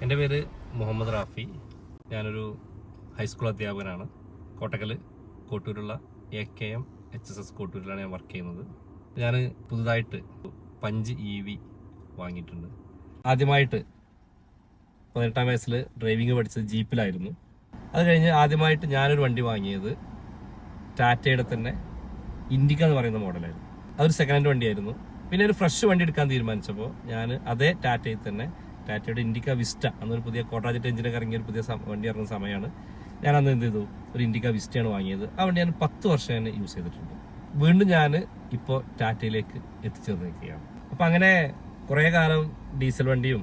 എൻ്റെ പേര് മുഹമ്മദ് റാഫി. ഞാനൊരു ഹൈസ്കൂൾ അധ്യാപകനാണ്. കോട്ടക്കൽ കോട്ടൂരുള്ള AKM HSS കോട്ടൂരിലാണ് ഞാൻ വർക്ക് ചെയ്യുന്നത്. ഞാൻ പുതുതായിട്ട് പഞ്ച് EV വാങ്ങിയിട്ടുണ്ട്. ആദ്യമായിട്ട് 18-ാം വയസ്സിൽ ഡ്രൈവിംഗ് പഠിച്ചത് ജീപ്പിലായിരുന്നു. അത് കഴിഞ്ഞ് ആദ്യമായിട്ട് ഞാനൊരു വണ്ടി വാങ്ങിയത് ടാറ്റയുടെ തന്നെ ഇൻഡിക്ക എന്ന് പറയുന്ന മോഡലായിരുന്നു. അതൊരു സെക്കൻഡ് ഹാൻഡ് വണ്ടിയായിരുന്നു. പിന്നെ ഒരു ഫ്രഷ് വണ്ടി എടുക്കാൻ തീരുമാനിച്ചപ്പോൾ ഞാൻ അതേ ടാറ്റയിൽ തന്നെ ടാറ്റയുടെ ഇൻഡിക്ക വിസ്റ്റ, അന്നൊരു പുതിയ കോട്ടാജറ്റ് എഞ്ചിനൊക്കെ ഇറങ്ങിയ ഒരു പുതിയ വണ്ടി ഇറങ്ങുന്ന സമയമാണ്. ഞാൻ അന്ന് എന്ത് ചെയ്തു, ഒരു ഇൻഡിക്ക വിസ്റ്റയാണ് വാങ്ങിയത്. ആ വണ്ടി ഞാൻ 10 വർഷം ഞാൻ യൂസ് ചെയ്തിട്ടുണ്ട്. വീണ്ടും ഞാൻ ഇപ്പോൾ ടാറ്റയിലേക്ക് എത്തിച്ചേർന്നിരിക്കുകയാണ്. അപ്പം അങ്ങനെ കുറേ കാലം ഡീസൽ വണ്ടിയും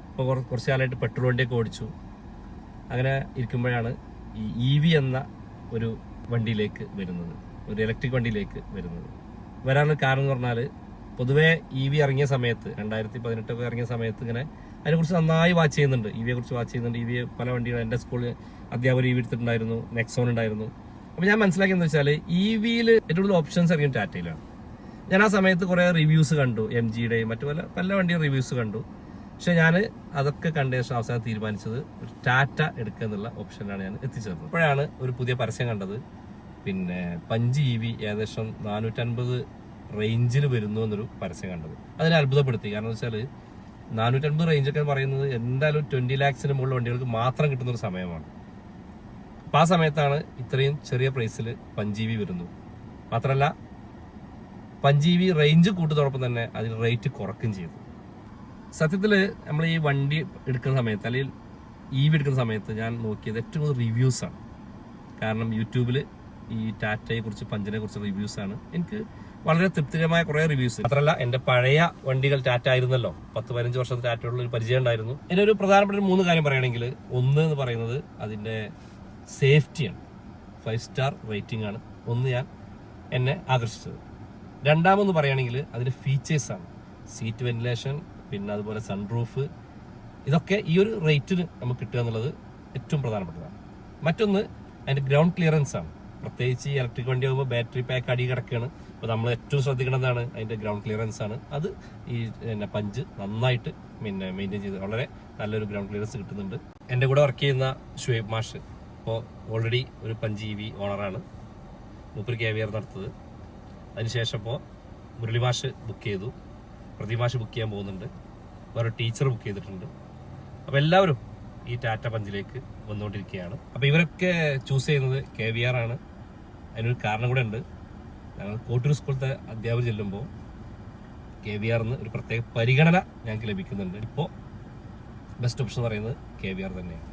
ഇപ്പോൾ കുറച്ച് കാലമായിട്ട് പെട്രോൾ വണ്ടിയൊക്കെ ഓടിച്ചു. അങ്ങനെ ഇരിക്കുമ്പോഴാണ് ഈ EV എന്ന ഒരു വണ്ടിയിലേക്ക് വരുന്നത്, ഒരു ഇലക്ട്രിക് വണ്ടിയിലേക്ക് വരുന്നത്. വരാനുള്ള കാരണം എന്ന് പറഞ്ഞാൽ, പൊതുവേ EV ഇറങ്ങിയ സമയത്ത് 2018 ഇറങ്ങിയ സമയത്ത് ഇങ്ങനെ അതിനെക്കുറിച്ച് നന്നായി വാച്ച് ചെയ്യുന്നുണ്ട്. EVയെ കുറിച്ച് വാച്ച് ചെയ്യുന്നുണ്ട്. EV പല വണ്ടികൾ എൻ്റെ സ്കൂളിൽ അധ്യാപകർ EV എടുത്തിട്ടുണ്ടായിരുന്നു, നെക്സോൺ ഉണ്ടായിരുന്നു. അപ്പോൾ ഞാൻ മനസ്സിലാക്കിയെന്ന് വെച്ചാൽ EVയിൽ ഏറ്റവും കൂടുതൽ ഓപ്ഷൻസ് ഇറങ്ങിയ ടാറ്റയിലാണ്. ഞാൻ ആ സമയത്ത് കുറേ റിവ്യൂസ് കണ്ടു, MGയുടെയും മറ്റു പല വണ്ടിയും റിവ്യൂസ് കണ്ടു. പക്ഷെ ഞാൻ അതൊക്കെ കണ്ട ശേഷം അവസാനം തീരുമാനിച്ചത് ഒരു ടാറ്റ എടുക്കുക എന്നുള്ള ഓപ്ഷനിലാണ് ഞാൻ എത്തിച്ചേർന്നത്. അപ്പോഴാണ് ഒരു പുതിയ പരസ്യം കണ്ടത്. പിന്നെ പഞ്ച് EV ഏകദേശം 450 റേഞ്ചിൽ വരുന്നു എന്നൊരു പരസ്യം കണ്ടത്. അതിനെ അത്ഭുതപ്പെടുത്തി. കാരണം എന്ന് വെച്ചാൽ 450 റേഞ്ചൊക്കെ പറയുന്നത് എന്തായാലും 20 lakhs മുകളിൽ വണ്ടികൾക്ക് മാത്രം കിട്ടുന്നൊരു സമയമാണ്. അപ്പം ആ സമയത്താണ് ഇത്രയും ചെറിയ പ്രൈസിൽ പഞ്ച് EV വരുന്നു. മാത്രമല്ല പഞ്ച് EV റേഞ്ച് കൂട്ടുന്നതോടൊപ്പം തന്നെ അതിന് റേറ്റ് കുറയ്ക്കുകയും ചെയ്തു. സത്യത്തിൽ നമ്മൾ ഈ വണ്ടി എടുക്കുന്ന സമയത്ത്, അല്ലെങ്കിൽ EV എടുക്കുന്ന സമയത്ത് ഞാൻ നോക്കിയത് ഏറ്റവും കൂടുതൽ റിവ്യൂസാണ്. കാരണം യൂട്യൂബിൽ ഈ ടാറ്റയെ കുറിച്ച്, പഞ്ചിനെ കുറിച്ച് റിവ്യൂസാണ്. എനിക്ക് വളരെ തൃപ്തികരമായ കുറേ റിവ്യൂസ്. മാത്രമല്ല എൻ്റെ പഴയ വണ്ടികൾ ടാറ്റ ആയിരുന്നല്ലോ, 10-15 വർഷത്തെ ടാറ്റയുള്ള ഒരു പരിചയം ഉണ്ടായിരുന്നു. ഇതിനൊരു പ്രധാനപ്പെട്ട 3 കാര്യം പറയുകയാണെങ്കിൽ, ഒന്ന് എന്ന് പറയുന്നത് അതിൻ്റെ സേഫ്റ്റിയാണ്. 5 സ്റ്റാർ റേറ്റിംഗ് ആണ് എന്നെ ആകർഷിച്ചത്. രണ്ടാമെന്ന് പറയുകയാണെങ്കിൽ അതിൻ്റെ ഫീച്ചേഴ്സാണ്. സീറ്റ് വെന്റിലേഷൻ, പിന്നെ അതുപോലെ സൺറൂഫ്, ഇതൊക്കെ ഈ ഒരു റേറ്റിന് നമുക്ക് കിട്ടുക എന്നുള്ളത് ഏറ്റവും പ്രധാനപ്പെട്ടതാണ്. മറ്റൊന്ന് അതിൻ്റെ ഗ്രൗണ്ട് ക്ലിയറൻസ് ആണ്. പ്രത്യേകിച്ച് ഈ ഇലക്ട്രിക് വണ്ടി ആകുമ്പോൾ ബാറ്ററി പാക്ക് അടി കിടക്കുകയാണ്. അപ്പോൾ നമ്മൾ ഏറ്റവും ശ്രദ്ധിക്കേണ്ടതാണ് അതിൻ്റെ ഗ്രൗണ്ട് ക്ലിയറൻസ് ആണ്. അത് ഈ പഞ്ച് നന്നായിട്ട് മെയിൻറ്റെയിൻ ചെയ്ത് വളരെ നല്ലൊരു ഗ്രൗണ്ട് ക്ലിയറൻസ് കിട്ടുന്നുണ്ട്. എൻ്റെ കൂടെ വർക്ക് ചെയ്യുന്ന ഷുഹൈബ് മാഷ് ഇപ്പോൾ ഓൾറെഡി ഒരു പഞ്ച് EV ഓണറാണ്. മൂപ്പര് KVR നടത്തത്. അതിനുശേഷം ഇപ്പോൾ മുരളി മാഷ് ബുക്ക് ചെയ്തു, പ്രതിമാഷ് ബുക്ക് ചെയ്യാൻ പോകുന്നുണ്ട്, വേറെ ടീച്ചർ ബുക്ക് ചെയ്തിട്ടുണ്ട്. അപ്പോൾ എല്ലാവരും ഈ ടാറ്റ പഞ്ചിലേക്ക് വന്നുകൊണ്ടിരിക്കുകയാണ്. അപ്പോൾ ഇവരൊക്കെ ചൂസ് ചെയ്യുന്നത് KVR ആണ്. അതിനൊരു കാരണം കൂടെ ഉണ്ട്. ഞങ്ങൾ കോട്ടൂർ സ്കൂളത്തെ അധ്യാപകർ ചെല്ലുമ്പോൾ KVR ഒരു പ്രത്യേക പരിഗണന ഞങ്ങൾക്ക് ലഭിക്കുന്നുണ്ട്. ഇപ്പോൾ ബെസ്റ്റ് ഓപ്ഷൻ എന്ന് പറയുന്നത് KVR തന്നെയാണ്.